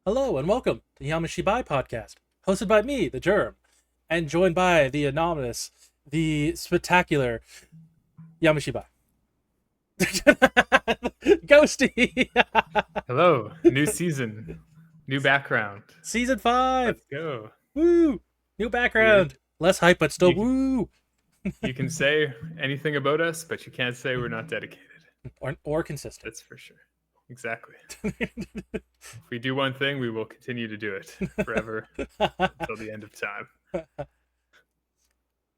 Hello and welcome to the Yami Shibai podcast, hosted by me, the Germ, and joined by the anonymous, the spectacular Yami Shibai. Ghosty! Hello, new season, new background. Season 5! Let's go. Woo! New We're background! Less hype, but still you can, woo! you can say anything about us, but you can't say we're not dedicated. Or consistent. That's for sure. Exactly. If we do one thing, we will continue to do it forever until the end of time.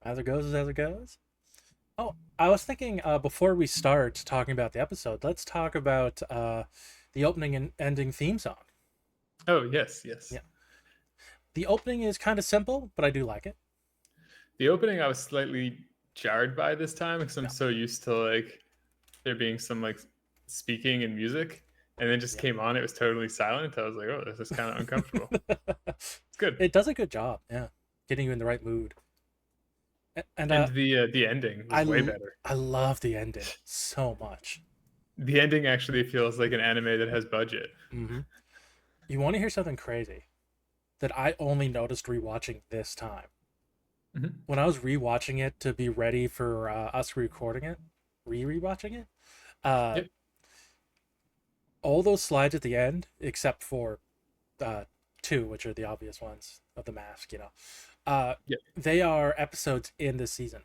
As it goes is as it goes. Oh, I was thinking before we start talking about the episode, let's talk about the opening and ending theme song. Oh yes, yes. Yeah. The opening is kind of simple, but I do like it. The opening I was slightly jarred by this time because I'm Yeah. so used to like there being some like speaking and music, and then just Yeah. came on. It was totally silent. I was like, oh, this is kind of uncomfortable. It's good. It does a good job, yeah, getting you in the right mood. And And the ending was way better. I love the ending so much. The ending actually feels like an anime that has budget. Mm-hmm. You want to hear something crazy that I only noticed rewatching this time? Mm-hmm. When I was rewatching it to be ready for us recording it, rewatching it, uh, Yep. all those slides at the end, except for two, which are the obvious ones of the mask, Yep. they are episodes in this season.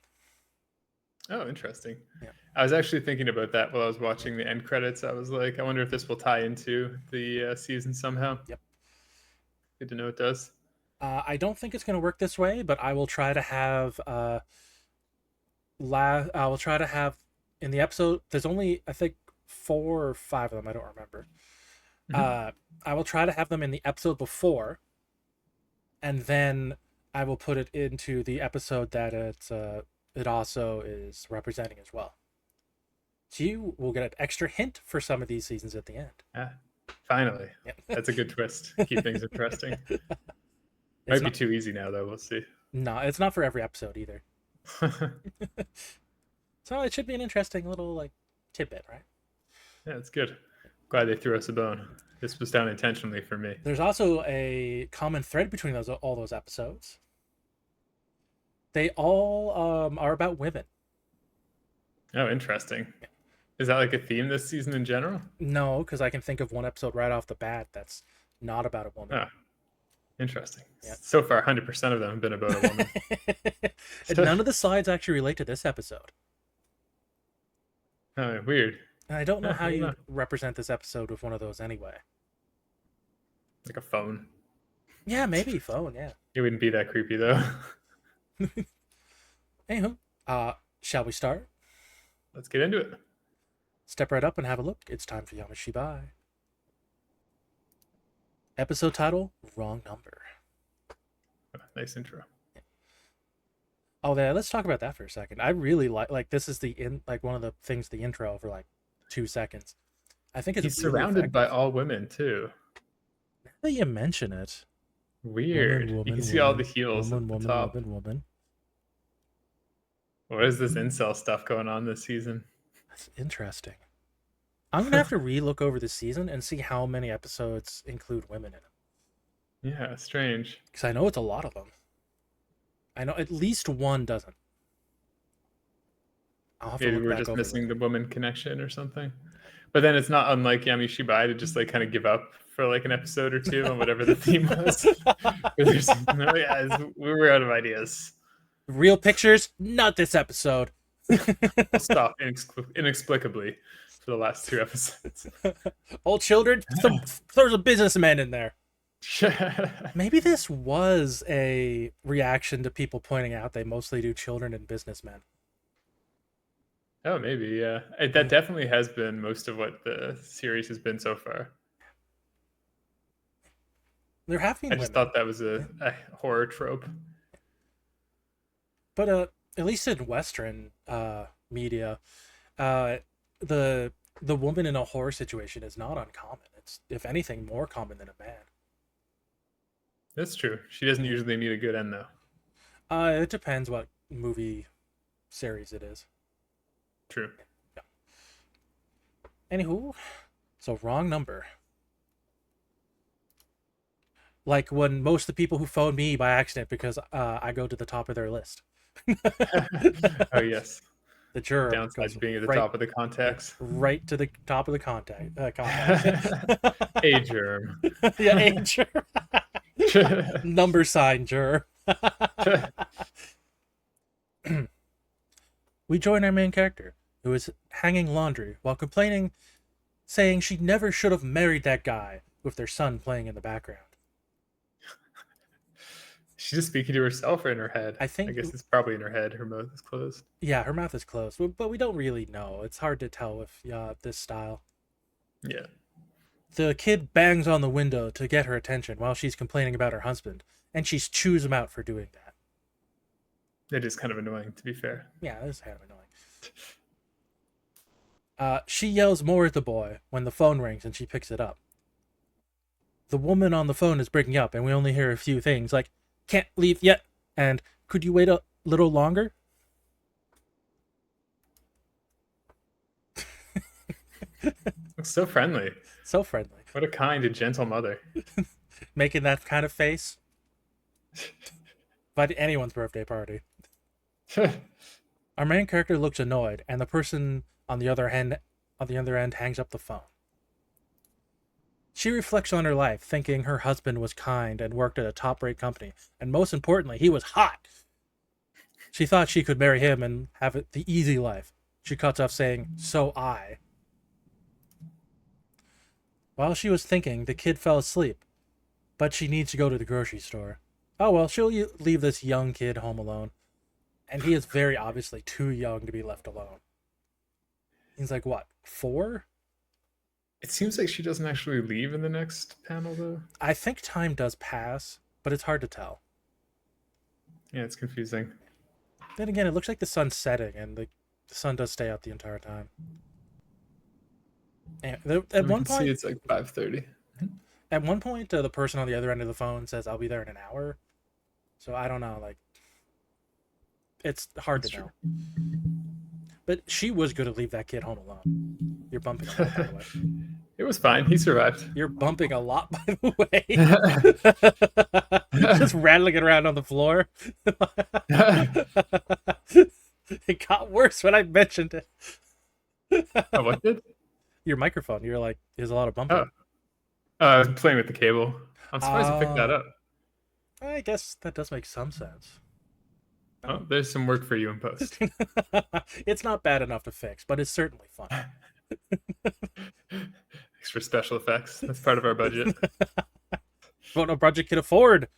Oh, interesting. Yeah. I was actually thinking about that while I was watching the end credits. I was like, I wonder if this will tie into the season somehow. Yep. Good to know it does. I don't think it's going to work this way, but I will try to have I will try to have in the episode. There's only I think 4 or 5 of them. I don't remember. Mm-hmm. I will try to have them in the episode before, and then I will put it into the episode that it also is representing as well. So you will get an extra hint for some of these seasons at the end. Ah, finally. Yeah. That's a good twist. Keep things interesting. It's Might be not, too easy now, though. We'll see. no, it's not for every episode either. So it should be an interesting little like tidbit, right? Yeah, it's good. Glad they threw us a bone. This was done intentionally for me. There's also a common thread between all those episodes. They all are about women. Oh, interesting. Is that like a theme this season in general? No, because I can think of one episode right off the bat that's not about a woman. Oh, interesting. Yeah. So far, 100% of them have been about a woman. And none of the slides actually relate to this episode. Oh, weird. And I don't know how you Know. represent this episode with one of those anyway. Like a phone. Yeah, maybe phone, yeah. It wouldn't be that creepy though. Anywho, shall we start? Let's get into it. Step right up and have a look. It's time for Yamashibai. Episode title, Wrong Number. Oh, nice intro. Oh, yeah, let's talk about that for a second. I really like this is one of the things the intro for like 2 seconds. I think it's He's really surrounded by effective. all women too. Now that you mention it, Weird. woman, You woman, can see all the woman, heels woman, at the woman, top. woman, woman. What is this incel stuff going on this season? That's interesting. I'm gonna have to re-look over the season and see how many episodes include women in it, Yeah, strange. because I know it's a lot of them. I know at least one doesn't. I'll have to Maybe look we're back just over missing the later. connection connection or something. But then it's not unlike Yami Shibai to just like kind of give up for like an episode or two on whatever the theme was. We were out of ideas. Real pictures, not this episode. We'll stop inexplicably for the last 2 episodes. All children, there's a businessman in there. Maybe this was a reaction to people pointing out they mostly do children and businessmen. Oh, maybe, yeah. That definitely has been most of what the series has been so far. There have been I just women, thought that was a horror trope. but at least in Western media, uh, the woman in a horror situation is not uncommon. It's if anything more common than a man. That's true. She doesn't Yeah. usually meet a good end, though. It depends what movie series it is. True. Yeah. Anywho, so wrong number. Like when most of the people who phone me by accident because I go to the top of their list. Oh yes. The germ Downside goes to being at the right, top of the yeah, contacts. right to the top of the contacts. A germ. Yeah, a germ. Number sign germ. We join our main character, who is hanging laundry while complaining, saying she never should have married that guy, with their son playing in the background. She's just speaking to herself or in her head. I I think, guess it's probably in her head. Her mouth is closed. yeah, her mouth is closed, but we don't really know. It's hard to tell with this style. Yeah. The kid bangs on the window to get her attention while she's complaining about her husband, and she chews him out for doing that. It is kind of annoying, to be fair. Yeah, this is kind of annoying. She yells more at the boy when the phone rings and she picks it up. The woman on the phone is breaking up, and we only hear a few things like, "Can't leave yet," and "Could you wait a little longer?" Looks so friendly. So friendly. What a kind and gentle mother. Making that kind of face by anyone's birthday party. Our main character looks annoyed, and the person on the other end hangs up the phone. She reflects on her life, thinking her husband was kind and worked at a top-rate company, and most importantly, he was hot. She thought she could marry him and have it the easy life. She cuts off saying, "So I." While she was thinking, the kid fell asleep, but she needs to go to the grocery store. Oh well, she'll leave this young kid home alone. And he is very obviously too young to be left alone. He's like, what, 4? It seems like she doesn't actually leave in the next panel, though. I think time does pass, but it's hard to tell. Yeah, it's confusing. Then again, it looks like the sun's setting, and the sun does stay out the entire time. And at one See, point, it's like 5:30. the person on the other end of the phone says, "I'll be there in an hour." So I don't know, like, it's hard That's to know. true. But she was going to leave that kid home alone. You're bumping a lot, by the way. It was fine. He survived. You're bumping a lot, by the way. Just rattling it around on the floor. It got worse when I mentioned it. Oh, what did? Your microphone. You're like, there's a lot of bumping. I was playing with the cable. I'm surprised I picked that up. I guess that does make some sense. Oh, there's some work for you in post. It's not bad enough to fix, but it's certainly fun. Extra special effects. That's part of our budget. What no budget can afford.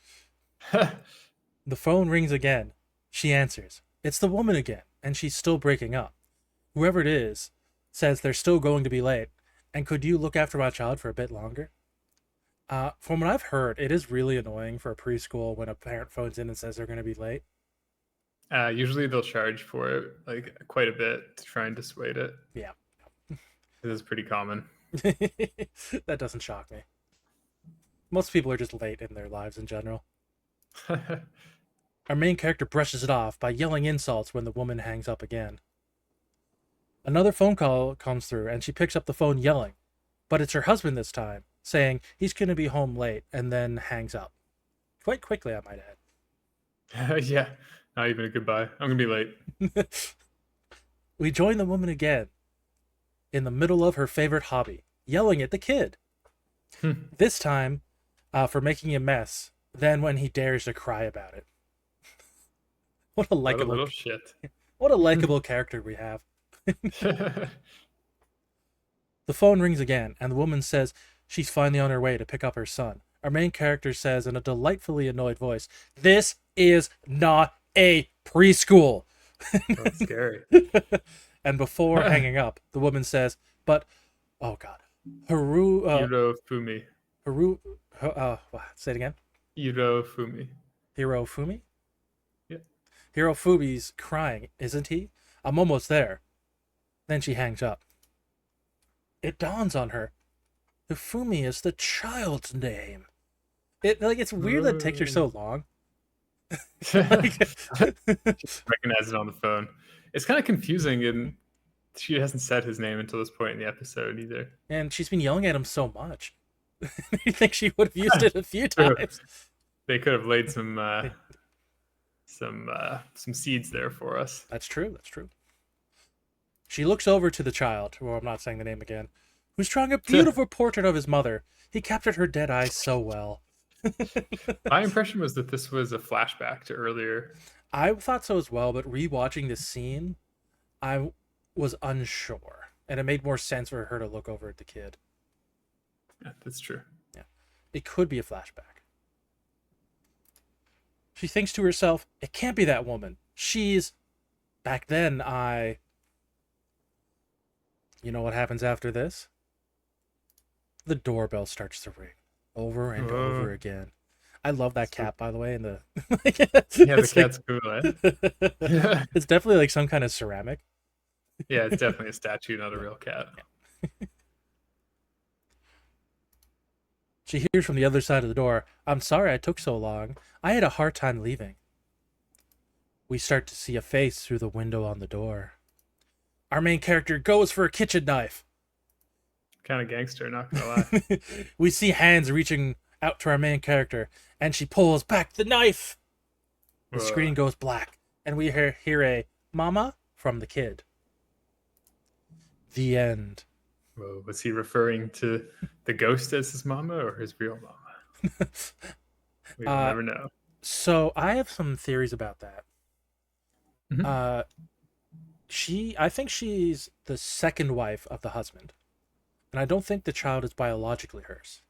The phone rings again. She answers. It's the woman again, and she's still breaking up. Whoever it is says they're still going to be late, and could you look after my child for a bit longer? From what I've heard, it is really annoying for a preschool when a parent phones in and says they're going to be late. Usually they'll charge for it like quite a bit to try and dissuade it. Yeah. This is pretty common. That doesn't shock me. Most people are just late in their lives in general. Our main character brushes it off by yelling insults when the woman hangs up again. Another phone call comes through, and she picks up the phone yelling. But it's her husband this time, saying he's going to be home late, and then hangs up. Quite quickly, I might add. Yeah, not even a goodbye. I'm going to be late. We join the woman again, in the middle of her favorite hobby, yelling at the kid. This time, for making a mess, then when he dares to cry about it. What a likable little shit. What a likable character we have. The phone rings again, and the woman says she's finally on her way to pick up her son. Our main character says in a delightfully annoyed voice, "This is not a preschool." That's scary. And before hanging up, the woman says, "But, oh god, Hirofumi. Say it again. Hirofumi. Hirofumi? Yeah. Hirofumi's crying, isn't he? I'm almost there." Then she hangs up. It dawns on her. Hifumi is the child's name. It's weird that it takes her so long. Recognize it on the phone. It's kind of confusing, and she hasn't said his name until this point in the episode either. And she's been yelling at him so much. You think she would have used it a few True. times? They could have laid some seeds there for us. That's true. That's true. She looks over to the child, well, I'm not saying the name again, who's drawing a beautiful portrait of his mother. He captured her dead eyes so well. My impression was that this was a flashback to earlier. I thought so as well, but rewatching this scene, I was unsure. And it made more sense for her to look over at the kid. Yeah, that's true. Yeah. It could be a flashback. She thinks to herself, it can't be that woman. She's. Back then, I. You know what happens after this? The doorbell starts to ring over and over again. I love that cat, by the way. And the yeah, the cat's cool. Eh? It's definitely like some kind of ceramic. Yeah, it's definitely a statue, not a real cat. Yeah. She hears from the other side of the door, I'm sorry I took so long. I had a hard time leaving. We start to see a face through the window on the door. Our main character goes for a kitchen knife. Kind of gangster, not gonna lie. We see hands reaching out to our main character, and she pulls back the knife. The screen goes black, and we hear a mama from the kid. The end. Whoa, was he referring to the ghost as his mama or his real mama? We will never know. So I have some theories about that. Mm-hmm. I think she's the second wife of the husband, and I don't think the child is biologically hers.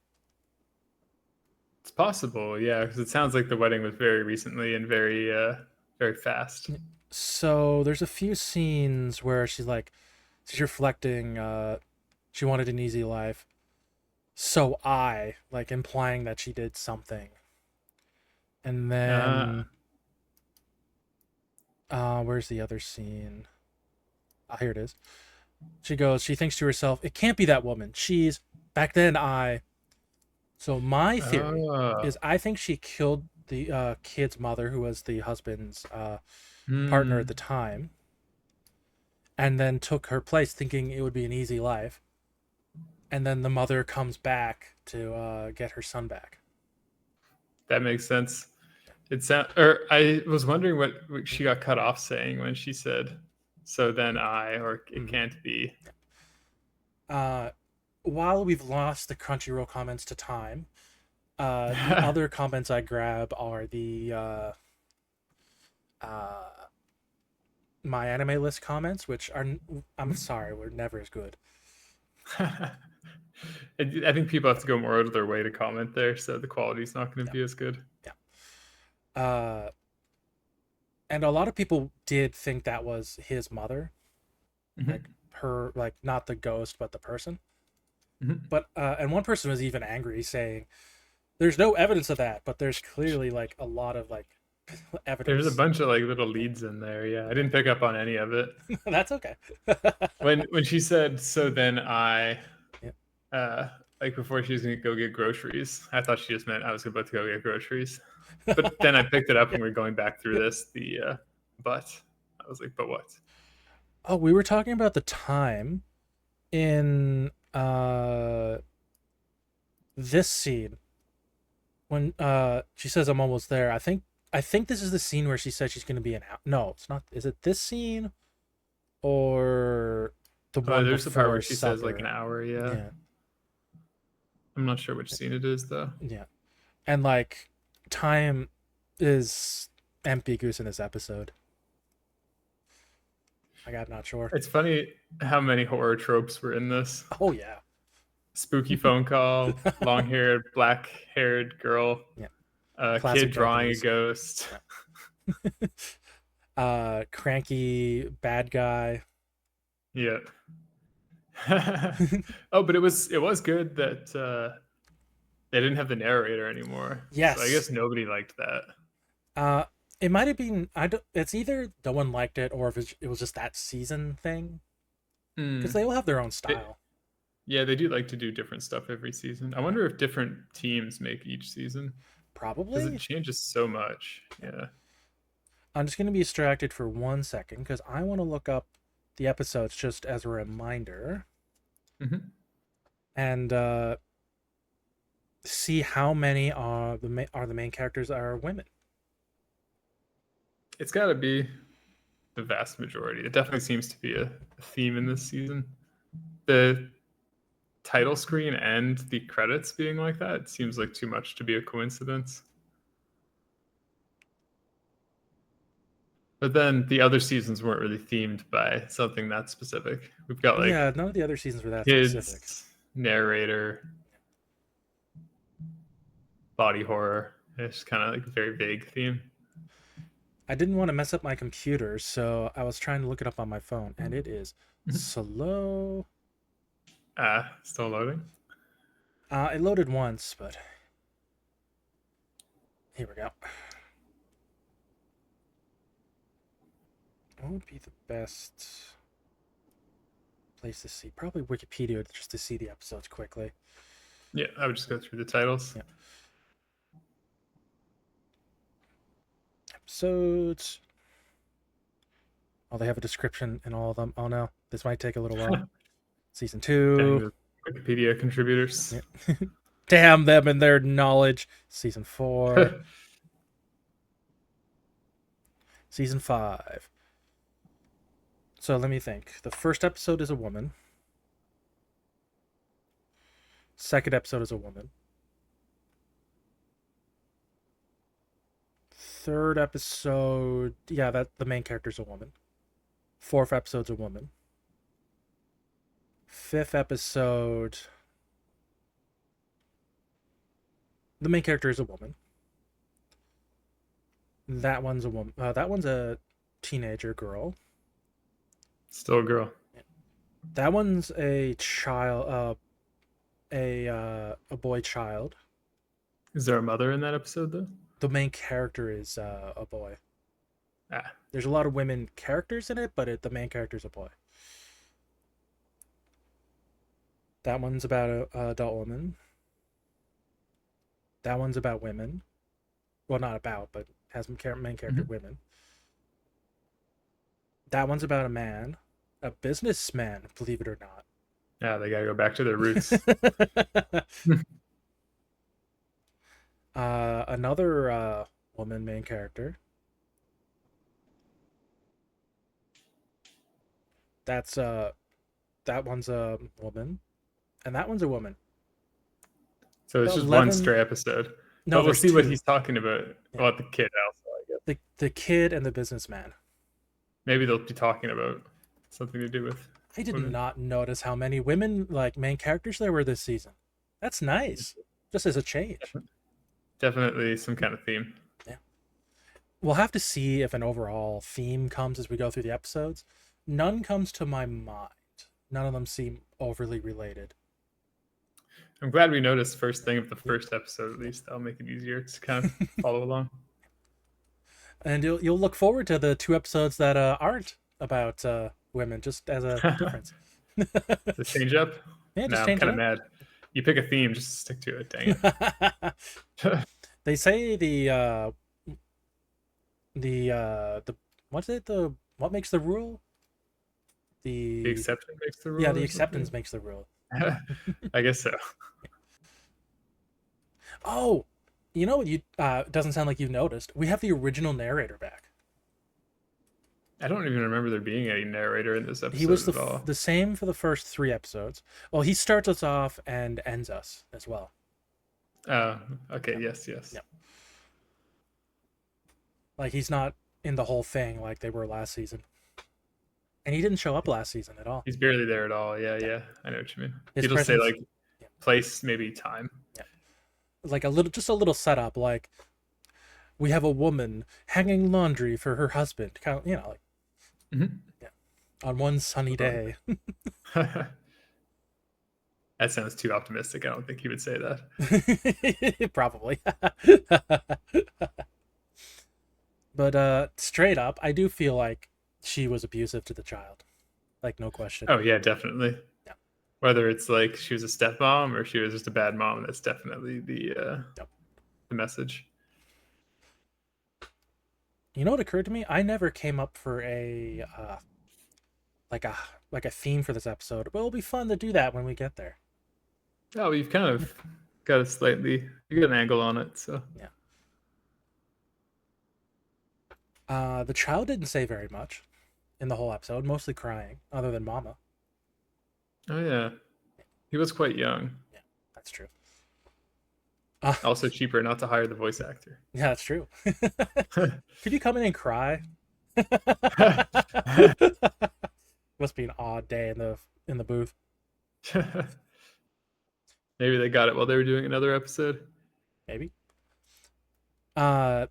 It's possible, yeah, because it sounds like the wedding was very recently and very fast. So there's a few scenes where she's reflecting, she wanted an easy life. So like implying that she did something. And then, where's the other scene? Here it is. She thinks to herself, it can't be that woman. She's, back then So my theory is I think she killed the kid's mother, who was the husband's partner at the time, and then took her place thinking it would be an easy life. And then the mother comes back to get her son back. That makes sense. I was wondering what she got cut off saying when she said, so then or it can't be. While we've lost the Crunchyroll comments to time, the other comments I grab are the my anime list comments, which are, I'm sorry, we're never as good. I think people have to go more out of their way to comment there, so the quality's not going to be as good. Yeah. And a lot of people did think that was his mother, like her, like not the ghost, but the person. But and one person was even angry, saying, "There's no evidence of that, but there's clearly like a lot of like evidence." There's a bunch of like little leads in there. Yeah, I didn't pick up on any of it. That's okay. when she said, "So then Yeah. like before she was gonna go get groceries, I thought she just meant I was about to go get groceries. But then I picked it up when we were going back through this. But I was like, but what? Oh, we were talking about the time in this scene when she says I'm almost there. I think this is the scene where she said she's going to be an hour. No, it's not. Is it this scene or the one there's the part where she supper? says like an hour. Yeah. I'm not sure which scene it is though. Yeah. And like time is ambiguous in this episode. Like, I'm not sure. It's funny how many horror tropes were in this. Oh yeah. Spooky phone call, long-haired, black-haired girl, kid drawing Japanese. A ghost. Yeah. Cranky bad guy. Yeah. Oh, but it was good that they didn't have the narrator anymore. Yes. So I guess nobody liked that. It might have been. It's either no one liked it, or if it was just that season thing. Because they all have their own style. Yeah, they do like to do different stuff every season. I wonder if different teams make each season. Probably. Because it changes so much. Yeah. I'm just going to be distracted for 1 second because I want to look up the episodes just as a reminder. Mm-hmm. And see how many are the main characters are women. It's got to be the vast majority. It definitely seems to be a theme in this season. The title screen and the credits being like that seems like too much to be a coincidence. But then the other seasons weren't really themed by something that specific. We've got like Yeah, none of the other seasons were that specific. kids, narrator, body horror. It's kind of like a very vague theme. I didn't want to mess up my computer, so I was trying to look it up on my phone, and it is slow. Still loading. It loaded once, but here we go. What would be the best place to see? Probably Wikipedia, just to see the episodes quickly. Yeah, I would just go through the titles. Yeah. Episodes. Oh, they have a description in all of them. Oh no, this might take a little while. Season 2. Dang, the Wikipedia contributors. Yeah. Damn them and their knowledge. Season 4. Season 5. So let me think. The first episode is a woman. Second episode is a woman. Third episode, yeah, that the main character's a woman. Fourth episode's a woman. Fifth episode, the main character is a woman. That one's a woman. That one's a teenager girl. Still a girl. That one's a child. A boy child. Is there a mother in that episode though? The main character is a boy. Ah, There's a lot of women characters in it, but the main character is a boy. That one's about a adult woman. That one's about women. Well, not about, but has main character women. That one's about a man, a businessman, believe it or not. yeah, they gotta go back to their roots. Another woman main character. That's that one's a woman, and that one's a woman. So it's just 11 one stray episode. No, But we'll there's see what two. he's talking about. Yeah. About the kid also, I guess. The kid and the businessman. Maybe they'll be talking about something to do with I did women. not notice how many women like main characters there were this season. That's nice. Just as a change. Definitely some kind of theme. Yeah. We'll have to see if an overall theme comes as we go through the episodes. None comes to my mind. None of them seem overly related. I'm glad we noticed first thing of the first episode at least. That'll make it easier to kind of follow along. And you'll look forward to the 2 episodes that aren't about women, just as a difference. The change up? Yeah, just I'm change kind it of up. mad. You pick a theme, just stick to it. Dang it. They say the what's it, the what makes the rule? The exception makes the rule. Yeah, the or acceptance makes the rule. something? I guess so. Oh, you know what? You doesn't sound like you've noticed. We have the original narrator back. I don't even remember there being any narrator in this episode He was at all. the same for the first 3 episodes. Well, he starts us off and ends us as well. Okay, Yeah. yes. Yeah. Like he's not in the whole thing like they were last season. And he didn't show up last season at all. He's barely there at all. Yeah. I know what you mean. His He'll say presence- like Yeah. place, maybe time. Like just a little setup, like we have a woman hanging laundry for her husband, kind of, like yeah, on one sunny day. That sounds too optimistic. I don't think he would say that. Probably. But straight up, I do feel like she was abusive to the child, like no question. Oh yeah, definitely. Yeah. Whether it's like she was a stepmom or she was just a bad mom, that's definitely the message. You know what occurred to me? I never came up for a like a theme for this episode, but it'll be fun to do that when we get there. Oh, we've kind of got a slightly you got an angle on it. So Yeah. The child didn't say very much in the whole episode, mostly crying, other than Mama. oh yeah, he was quite young. Yeah, that's true. Uh, Also cheaper not to hire the voice actor. yeah, that's true. Could you come in and cry? Must be an odd day in the booth. Maybe they got it while they were doing another episode. Maybe. Uh,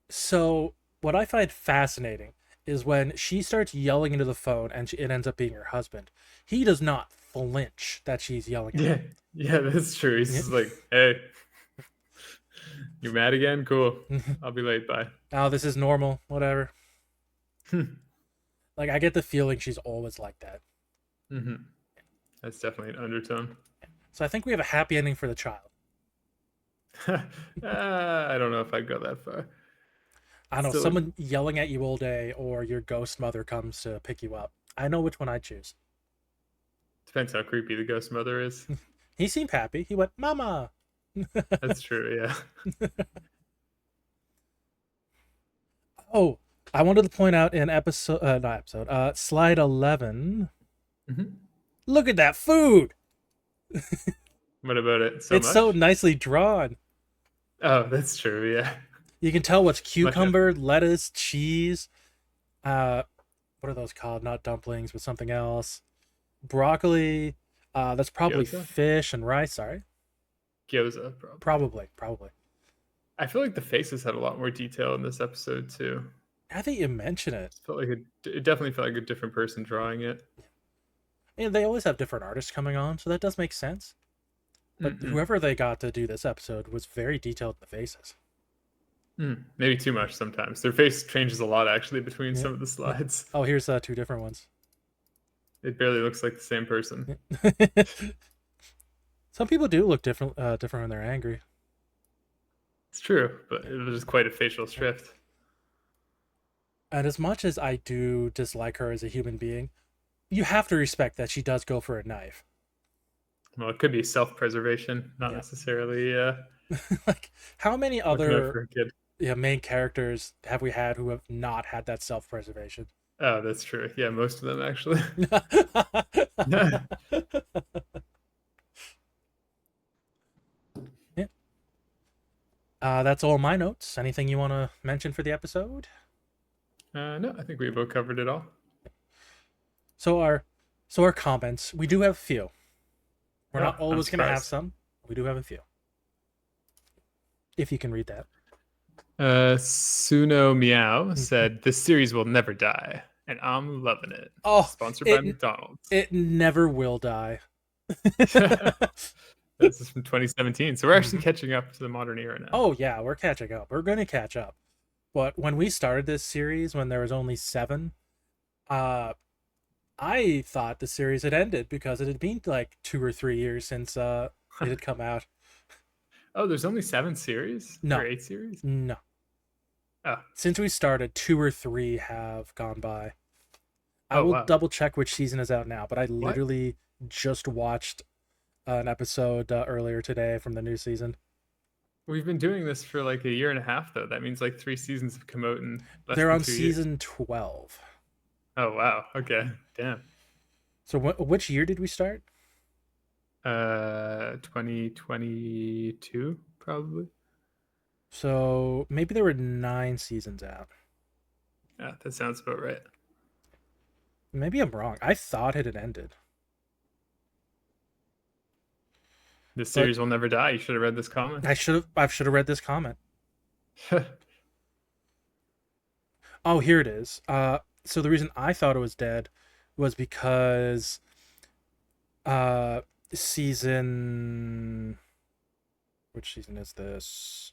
so what I find fascinating is when she starts yelling into the phone and it ends up being her husband. He does not flinch that she's yelling at Yeah, him. yeah, that's true. He's Yeah. just like, hey, you mad again? Cool. I'll be late. Bye. Oh, this is normal. Whatever. mm-hmm. Like I get the feeling she's always like that. That's definitely an undertone. So I think we have a happy ending for the child. I don't know if I'd go that far. I don't know, Still, someone yelling at you all day or your ghost mother comes to pick you up. I know which one I'd choose. depends how creepy the ghost mother is. He seemed happy. He went, Mama. That's true. Yeah. Oh, I wanted to point out in slide 11. Mm-hmm. Look at that food. What about it? It's so nicely drawn. Oh, that's true. Yeah. You can tell what's cucumber, lettuce, cheese. What are those called? Not dumplings, but something else. Broccoli. That's probably Gyoza? fish and rice. Sorry. Gyoza, probably. Probably. I feel like the faces had a lot more detail in this episode too. Now that you mention it, It definitely felt like a different person drawing it. and they always have different artists coming on, so that does make sense. But whoever they got to do this episode was very detailed in the faces. Maybe too much sometimes. Their face changes a lot actually between some of the slides. Oh, here's two different ones. It barely looks like the same person. Some people do look different when they're angry. It's true, but it was just quite a facial shift. And as much as I do dislike her as a human being, you have to respect that she does go for a knife. Well, it could be self-preservation, not necessarily. Like, how many other kid. Main characters have we had who have not had that self-preservation? Oh, that's true. Yeah, most of them actually. Yeah. That's all my notes. Anything you want to mention for the episode? No, I think we both covered it all. So our comments, we do have a few. We're not always going to have some. We do have a few. If you can read that. Suno Meow said, "This series will never die, and I'm loving it." Oh, sponsored by McDonald's. It never will die. This is from 2017, so we're actually catching up to the modern era now. Oh yeah, we're catching up. We're going to catch up. But when we started this series, when there was only 7, I thought the series had ended because it had been like 2 or 3 years since it had come out. Oh, there's only 7 series? No. Or 8 series? No. Oh. Since we started, 2 or 3 have gone by. I will double check which season is out now, but I literally just watched an episode earlier today from the new season. We've been doing this for like a year and a half, though. That means like 3 seasons have come out in less They're than on 2 season years. 12. Oh, wow. Okay. Damn. So which year did we start? 2022, probably. So maybe there were 9 seasons out. Yeah, that sounds about right. Maybe I'm wrong. I thought it had ended. This series will never die. You should have read this comment. I should have read this comment. Oh, here it is. So the reason I thought it was dead was because season, which season is this?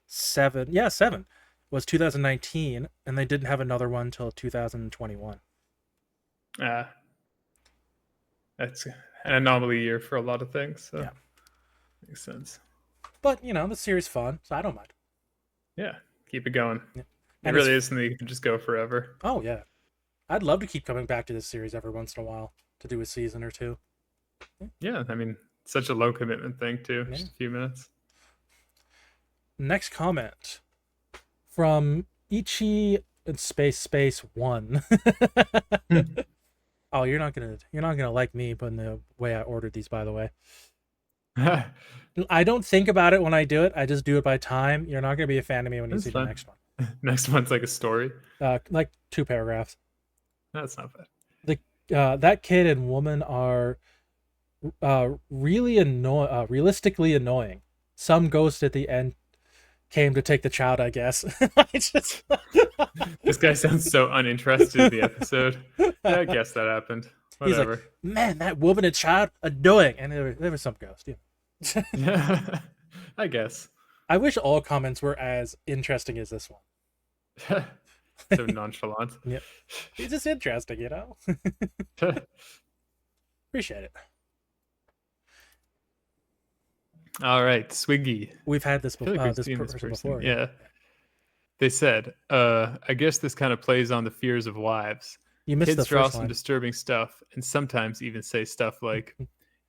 7. Yeah, 7 was 2019, and they didn't have another one till 2021. That's an anomaly year for a lot of things. So yeah, makes sense. But the series fun, so I don't mind. Yeah, keep it going. Yeah. It really is something you can just go forever. Oh yeah, I'd love to keep coming back to this series every once in a while to do a season or 2. Yeah, I mean, Such a low commitment thing too. Yeah. Just a few minutes. Next comment from Ichi in space 1. Oh, you're not gonna like me putting the way I ordered these, by the way. I don't think about it when I do it. I just do it by time. You're not gonna be a fan of me when you That's see the fun. next one. Next one's like a story. Like 2 paragraphs. That's not bad. That kid and woman are realistically annoying. Some ghost at the end came to take the child, I guess. I just This guy sounds so uninterested in the episode. Yeah, I guess that happened. He's like, Whatever. man, that woman and child annoying, and there was some ghost. Yeah. Yeah, I guess. I wish all comments were as interesting as this one. So nonchalant. Yep, it's just interesting, Appreciate it. All right, Swiggy. We've had this, I feel like we've this seen person person. before. Yeah. They said, I guess this kind of plays on the fears of wives. You missed Kids the draw first some line. disturbing stuff and sometimes even say stuff like,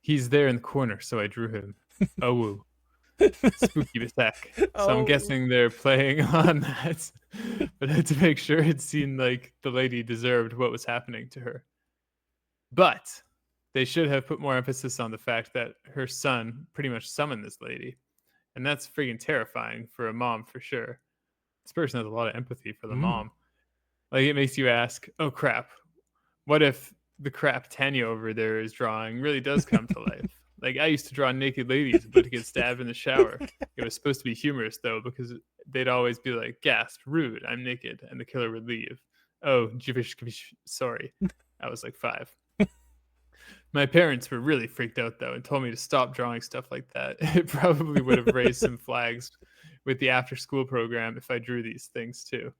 he's there in the corner, so I drew him. Oh, woo. Spooky attack. So Oh. I'm guessing they're playing on that. But I had to make sure it seemed like the lady deserved what was happening to her. But they should have put more emphasis on the fact that her son pretty much summoned this lady. And that's freaking terrifying for a mom for sure. This person has a lot of empathy for the mom. Like, it makes you ask, oh crap, what if the crap Tanya over there is drawing really does come to life? Like, I used to draw naked ladies about to get stabbed in the shower. It was supposed to be humorous though, because they'd always be like, gasp, rude, I'm naked, and the killer would leave. Oh, sorry. I was like 5. My parents were really freaked out though and told me to stop drawing stuff like that. It probably would have raised some flags with the after school program if I drew these things too.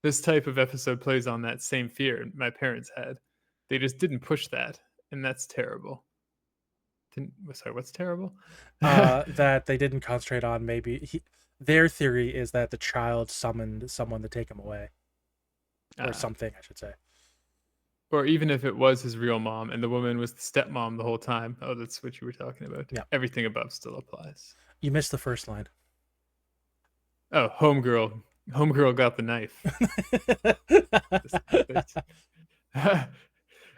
This type of episode plays on that same fear my parents had. They just didn't push that, and that's terrible. Sorry, what's terrible? That they didn't concentrate on their theory is that the child summoned someone to take him away. Or something, I should say. Or even if it was his real mom and the woman was the stepmom the whole time. Oh, that's what you were talking about. Yeah. Everything above still applies. You missed the first line. Oh, homegirl. Homegirl got the knife. I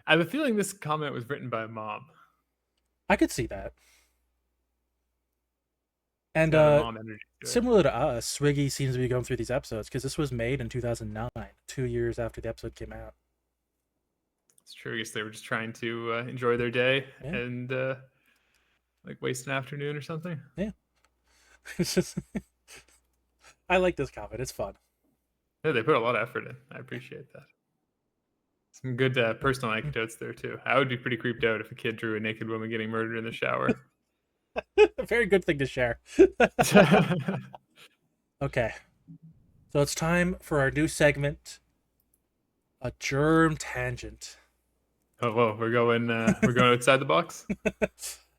have a feeling this comment was written by a mom. I could see that. And Mom energy to it. similar to us, Swiggy seems to be going through these episodes because this was made in 2009, 2 years after the episode came out. It's true. I guess they were just trying to enjoy their day Yeah. and like waste an afternoon or something. Yeah. I like this comment. It's fun. Yeah, they put a lot of effort in. I appreciate that. Some good personal anecdotes there too. I would be pretty creeped out if a kid drew a naked woman getting murdered in the shower. A very good thing to share. Okay. So it's time for our new segment, a germ tangent. Oh, whoa, we're going outside the box.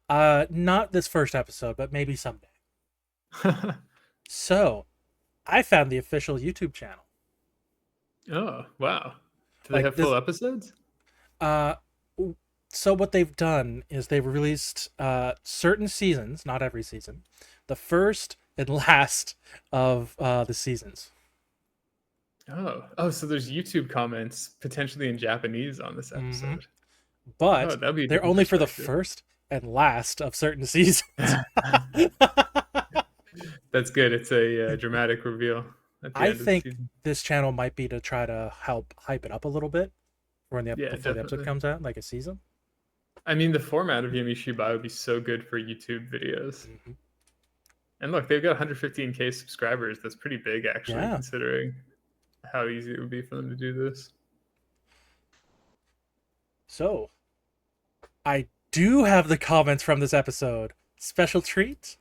Not this first episode, but maybe someday. So, I found the official YouTube channel. Oh, wow. Do they Like have full episodes? So what they've done is they've released certain seasons, not every season, the first and last of the seasons. Oh, so there's YouTube comments potentially in Japanese on this episode. But that'd be a they're different only for the perspective. first and last of certain seasons. That's good. It's a dramatic reveal at the I end of the think season. this channel might be to try to help hype it up a little bit for when before the episode definitely. comes out, like a season. I mean, the format of Yami Shibai would be so good for YouTube videos. Mm-hmm. And look, they've got 115K subscribers. That's pretty big, actually, Yeah. considering how easy it would be for them to do this. So, I do have the comments from this episode. Special treat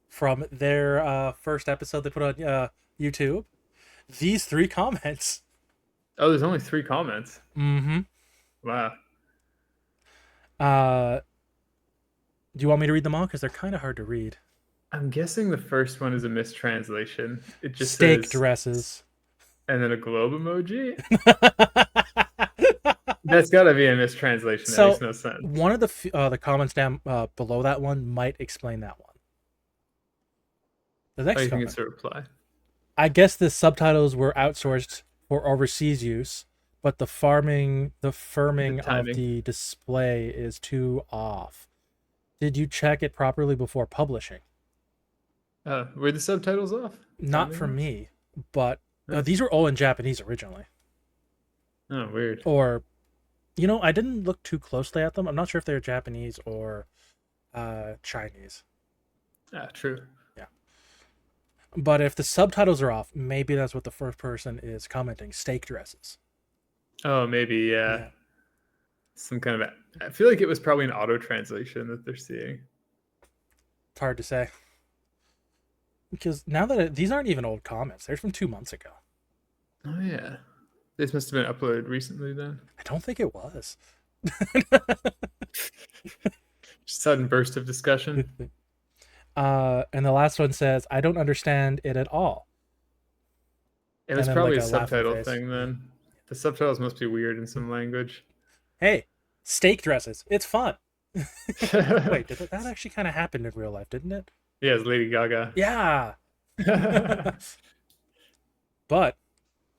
from their first episode they put on YouTube. These 3 comments. Oh, there's only 3 comments. Mm-hmm. Wow. Do you want me to read them all? Because they're kind of hard to read. I'm guessing the first one is a mistranslation. It just Steak says, dresses. and then a globe emoji. That's got to be a mistranslation. That makes So no sense. one of the comments down below that one might explain that one. The Oh, next you think it's comment. a reply? I guess the subtitles were outsourced for overseas use, but the The firming of timing. the display is too off. Did you check it properly before publishing? Were the subtitles off? Not Timing for wise? me, but Oh, these were all in Japanese originally. oh, weird. Or, I didn't look too closely at them. I'm not sure if they're Japanese or Chinese. Ah, true. Yeah. But if the subtitles are off, maybe that's what the first person is commenting. Steak dresses. Oh, maybe, yeah. Yeah. Some kind of. I feel like it was probably an auto translation that they're seeing. It's hard to say. Because now that these aren't even old comments, they're from 2 months ago. Oh, yeah. This must have been uploaded recently then. I don't think it was. Sudden burst of discussion. And the last one says, I don't understand it at all. It And was then like probably a a laughing subtitle face. thing Yeah. then. The subtitles must be weird in some language. Hey, steak dresses. It's fun. Yeah, Wait, that actually kind of happened in real life, didn't it? it's Lady Gaga. Yeah. How But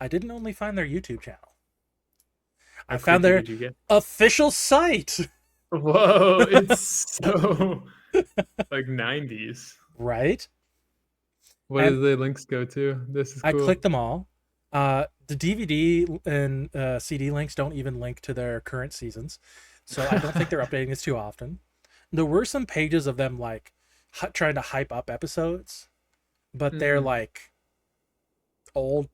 I didn't only find their YouTube channel. I found creepy their did you get? official site. Whoa, it's so like 90s. Right? What And do the links go to? This is I cool. clicked them all. The DVD and CD links don't even link to their current seasons. So I don't think they're updating this too often. There were some pages of them like trying to hype up episodes, but they're Mm. like old.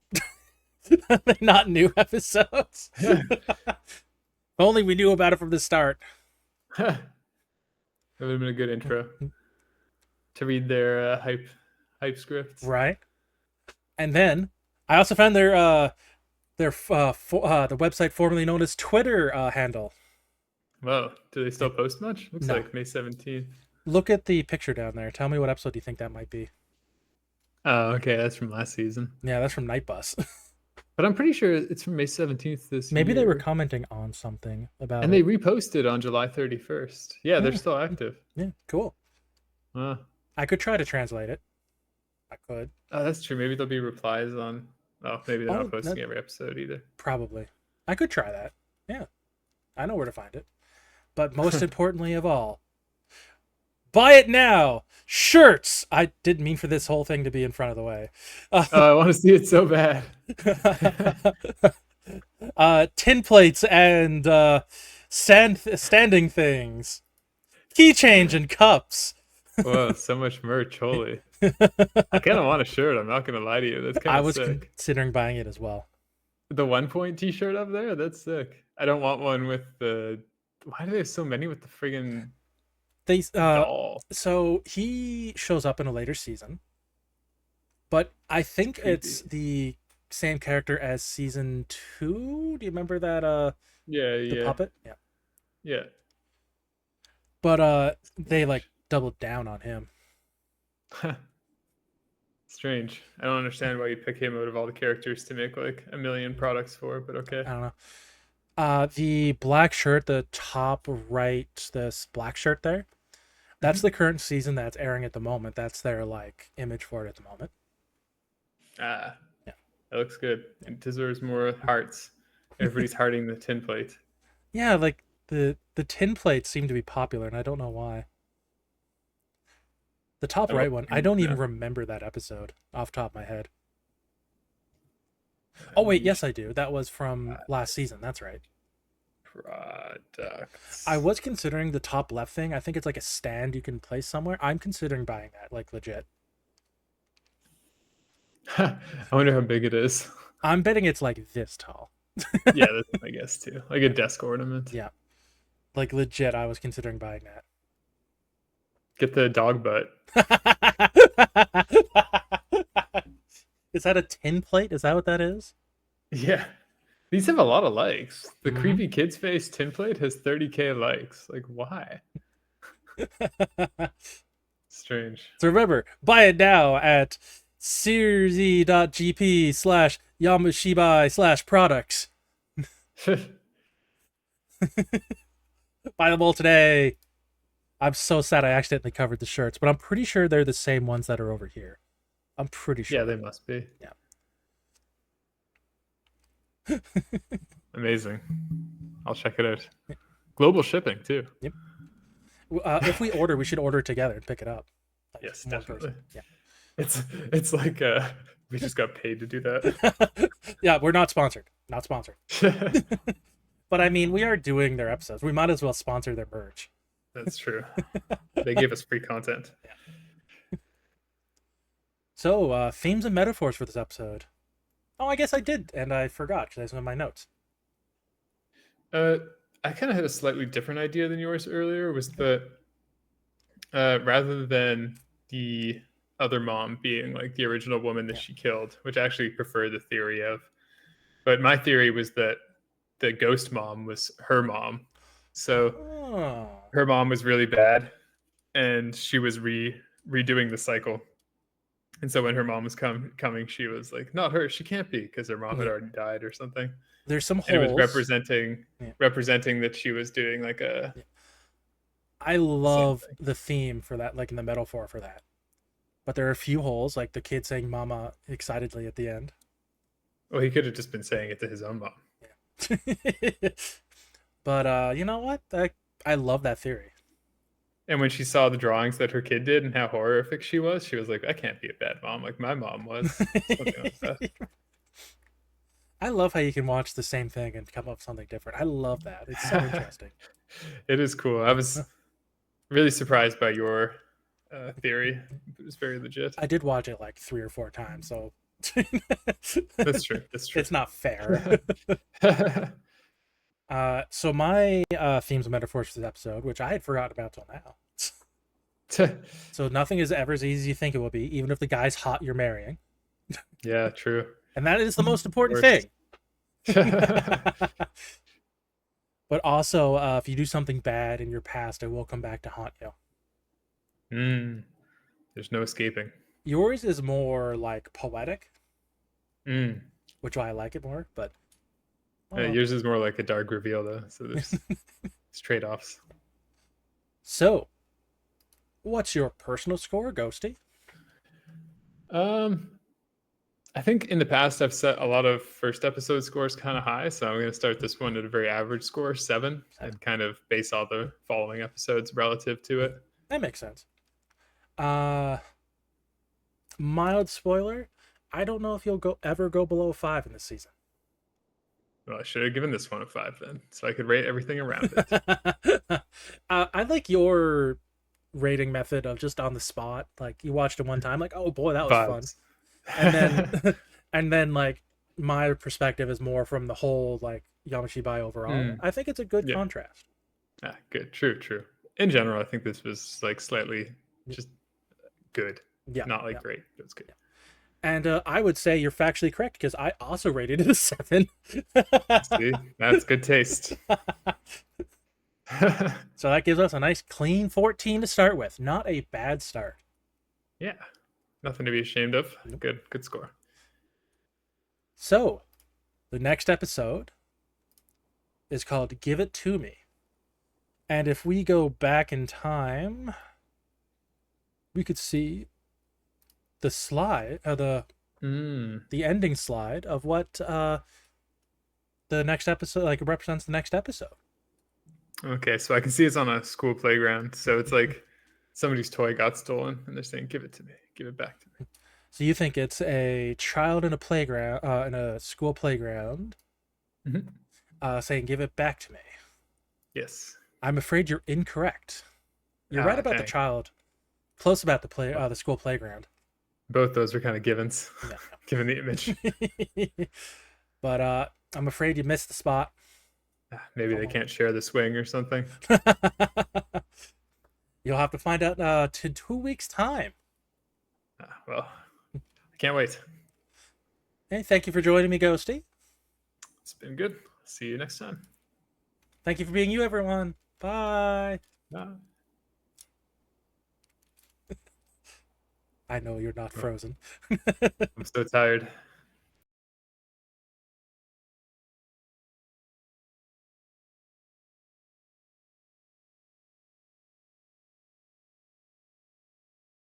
They're not new episodes. Only we knew about it from the start. That would have been a good intro to read their hype scripts. Right. And then I also found the website formerly known as Twitter handle. Whoa, do they still post much? Looks No. like May 17th. Look at the picture down there. Tell me what episode you think that might be. Oh, okay, that's from last season. Yeah, that's from Night Bus. But I'm pretty sure it's from May 17th this Maybe year. they were commenting on something about And they it. reposted on July 31st. Yeah, they're Yeah. still active. Yeah, cool. Huh. I could try to translate it. I could. Oh, that's true. Maybe there'll be replies on. Oh, maybe they're Oh, not posting that every episode either. probably. I could try that. Yeah, I know where to find it. But most importantly of all, buy it now. Shirts. I didn't mean for this whole thing to be in front of the way. Oh, I want to see it so bad. Tin plates and standing things, keychains and cups. Whoa, so much merch. Holy. I kind of want a shirt. I'm not going to lie to you. That's kind I of was sick. considering buying it as well. The 1 point t shirt up there? That's sick. I don't want one with the. Why do they have so many with the friggin' They doll? so he shows up in a later season, but I think it's Creepy. the same character as season 2. Do you remember that Yeah, the yeah, puppet? Yeah. yeah. But they like doubled down on him. Strange. I don't understand why you pick him out of all the characters to make like a million products for, but okay. I don't know. The black shirt, the top right, this black shirt there. That's Mhm. the current season that's airing at the moment. That's their like image for it at the moment. Ah, Yeah. that looks good. It deserves more hearts. Everybody's hearting the tin plate. Yeah, like the tin plates seem to be popular, and I don't know why. The top I don't right one, I think don't even so. remember that episode off the top of my head. Oh wait, yes I do. That was from last season. That's right. Products. I was considering the top left thing. I think it's like a stand you can place somewhere. I'm considering buying that, like legit. I wonder how big it is. I'm betting it's like this tall. Yeah, that's my guess too. Like a desk ornament. Yeah. Like legit, I was considering buying that. Get the dog butt. Is that a tin plate? Is that what that is? Yeah. These have a lot of likes. The Mhm. creepy kid's face tin plate has 30K likes. Like, why? Strange. So remember, buy it now at series.gp/Yamashibai/products. Buy them all today. I'm so sad I accidentally covered the shirts, but I'm pretty sure they're the same ones that are over here. I'm pretty Yeah, sure. they must be. Yeah. Amazing. I'll check it out. Global shipping too. Yep. If we order, we should order it together and pick it up. Like Yes, one definitely. person. Yeah. It's like we just got paid to do Yeah, we're not sponsored. Not sponsored. that. But I mean, we are doing their episodes. We might as well sponsor their merch. That's true. They gave us free content. Yeah. So, themes and metaphors for this episode. Oh, I guess I did, and I forgot because I was in my notes. Uh, I kind of had a slightly different idea than yours earlier. Was that rather than the other mom being like the original woman that she killed, which I actually prefer the theory of. But my theory was that the ghost mom was her mom. So Oh. her mom was really bad, and she was redoing the cycle. And so when her mom was coming, she was like, "Not her. She can't be," because her mom had already died or something. There's some And it was holes. representing that she was doing like a. I love the theme for that, like in the metaphor for that. But there are a few holes, like the kid saying "mama" excitedly at the end. Well, he could have just been saying it to his own mom. Yeah. But you know what? I love that theory. And when she saw the drawings that her kid did and how horrific she was like, "I can't be a bad mom like my mom was." Something like that. I love how you can watch the same thing and come up with something different. I love that. It's so interesting. It is cool. I was really surprised by your theory. It was very legit. I did watch it like 3 or 4 times, so That's true. That's true. it's not fair. So my themes and metaphors for this episode, which I had forgotten about till now. So nothing is ever as easy as you think it will be, even if the guy's hot you're marrying. Yeah, true. And that is the most important thing. But also, if you do something bad in your past, it will come back to haunt you. There's no escaping. Yours is more like poetic, Mm. which why I like it more. But Yours is more like a dark reveal, though. So there's trade offs. So, what's your personal score, Ghosty? I think in the past I've set a lot of first episode scores kind of high, so I'm going to start this one at a very average score, 7, and kind of base all the following episodes relative to it. That makes sense. Mild spoiler. I don't know if you'll ever go below 5 in this season. Well, I should have given this one a 5 then, so I could rate everything around it. I like your rating method of just on the spot. Like you watched it one time, like, oh boy, that was 5s. fun. And then and then like my perspective is more from the whole like Yami Shibai overall. I think it's a good contrast. Good. True. In general, I think this was like slightly just good. Yeah. Not like great. It was good. Yeah. And I would say you're factually correct because I also rated it a 7. See, that's good taste. So that gives us a nice clean 14 to start with. Not a bad start. Yeah. Nothing to be ashamed of. Good score. So, the next episode is called Give It To Me. And if we go back in time, we could see the slide, the ending slide of what the next episode like represents the next episode. Okay, so I can see it's on a school playground. So it's like somebody's toy got stolen and they're saying, "Give it to me. Give it back to me." So you think it's a child in a playground, in a school playground, saying, "Give it back to me." Yes. I'm afraid you're incorrect. You're right about the child. Close about the school playground. Both those are kind of givens, given the image. But I'm afraid you missed the spot. Maybe they can't share the swing or something. You'll have to find out to 2 weeks' time. Well, I can't wait. Hey, thank you for joining me, Ghosty. It's been good. See you next time. Thank you for being you, everyone. Bye. Bye. I know you're not frozen. I'm so tired.